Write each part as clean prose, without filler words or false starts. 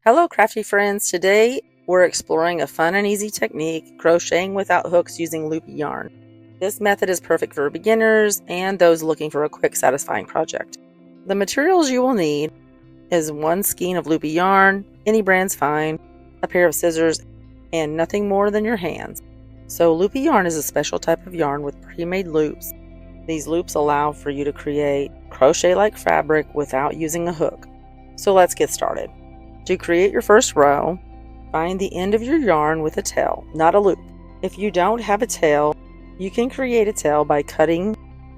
Hello crafty friends, today we're exploring a fun and easy technique, crocheting without hooks using loopy yarn. This method is perfect for beginners and those looking for a quick satisfying project. The materials you will need is one skein of loopy yarn, any brand's fine, a pair of scissors, and nothing more than your hands. So loopy yarn is a special type of yarn with pre-made loops. These loops allow for you to create crochet-like fabric without using a hook. So let's get started. To create your first row, find the end of your yarn with a tail, not a loop. If you don't have a tail, you can create a tail by cutting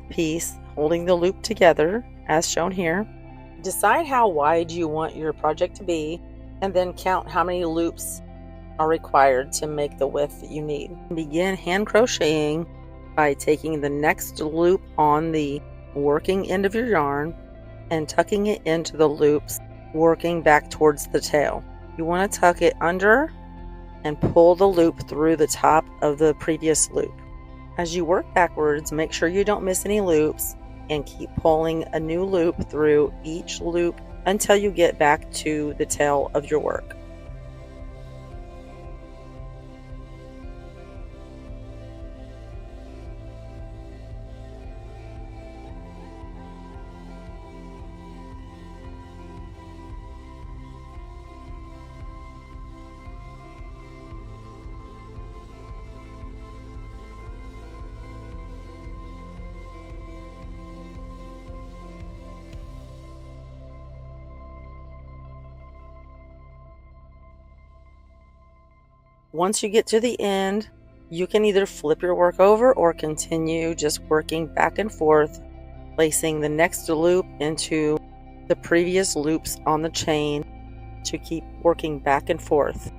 a piece, holding the loop together, as shown here. Decide how wide you want your project to be, and then count how many loops are required to make the width that you need. Begin hand crocheting by taking the next loop on the working end of your yarn and tucking it into the loops working back towards the tail. You want to tuck it under and pull the loop through the top of the previous loop. As you work backwards, make sure you don't miss any loops and keep pulling a new loop through each loop until you get back to the tail of your work. Once you get to the end, you can either flip your work over or continue just working back and forth, placing the next loop into the previous loops on the chain to keep working back and forth.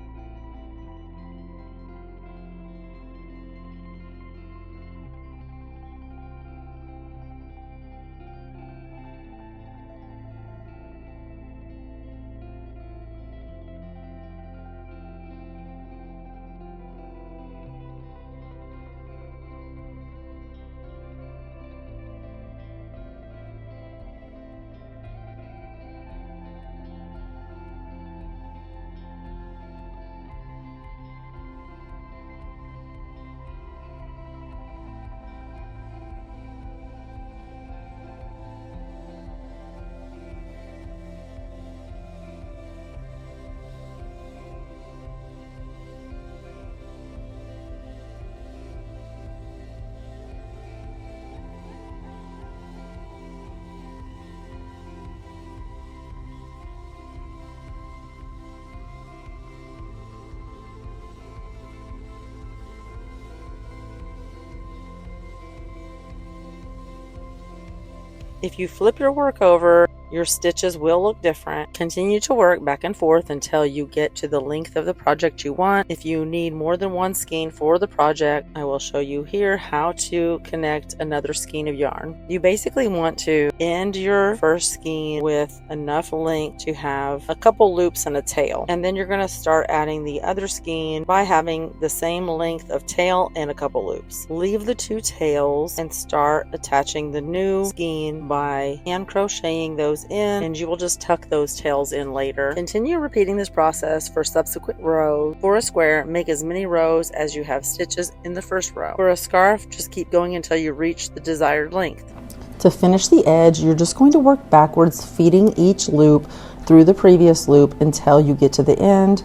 If you flip your work over, your stitches will look different. Continue to work back and forth until you get to the length of the project you want. If you need more than one skein for the project, I will show you here how to connect another skein of yarn. You basically want to end your first skein with enough length to have a couple loops and a tail. And then you're going to start adding the other skein by having the same length of tail and a couple loops. Leave the two tails and start attaching the new skein by hand crocheting those in, and you will just tuck those tails in later. Continue repeating this process for subsequent rows. For a square, make as many rows as you have stitches in the first row. For a scarf, just keep going until you reach the desired length. To finish the edge, you're just going to work backwards, feeding each loop through the previous loop until you get to the end.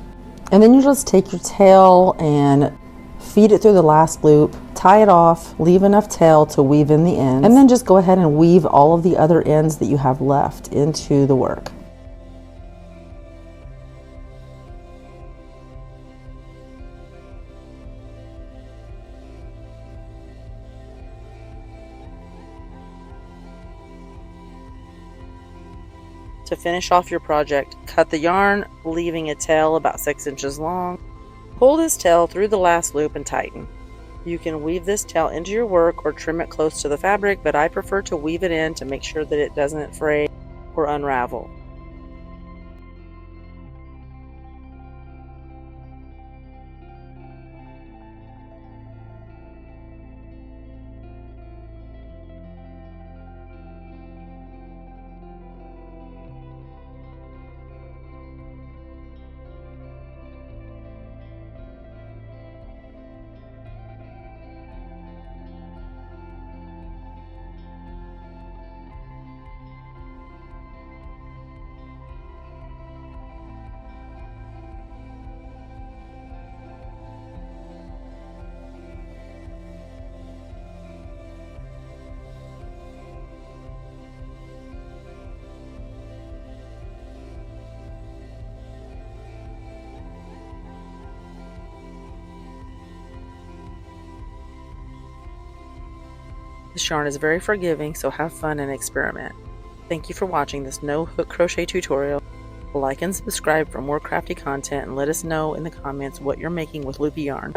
And then you just take your tail and feed it through the last loop, tie it off, leave enough tail to weave in the ends, and then just go ahead and weave all of the other ends that you have left into the work. To finish off your project, cut the yarn, leaving a tail about 6 inches long. Pull this tail through the last loop and tighten. You can weave this tail into your work or trim it close to the fabric, but I prefer to weave it in to make sure that it doesn't fray or unravel. This yarn is very forgiving, so have fun and experiment. Thank you for watching this no hook crochet tutorial. Like and subscribe for more crafty content, and let us know in the comments what you're making with Loopy yarn.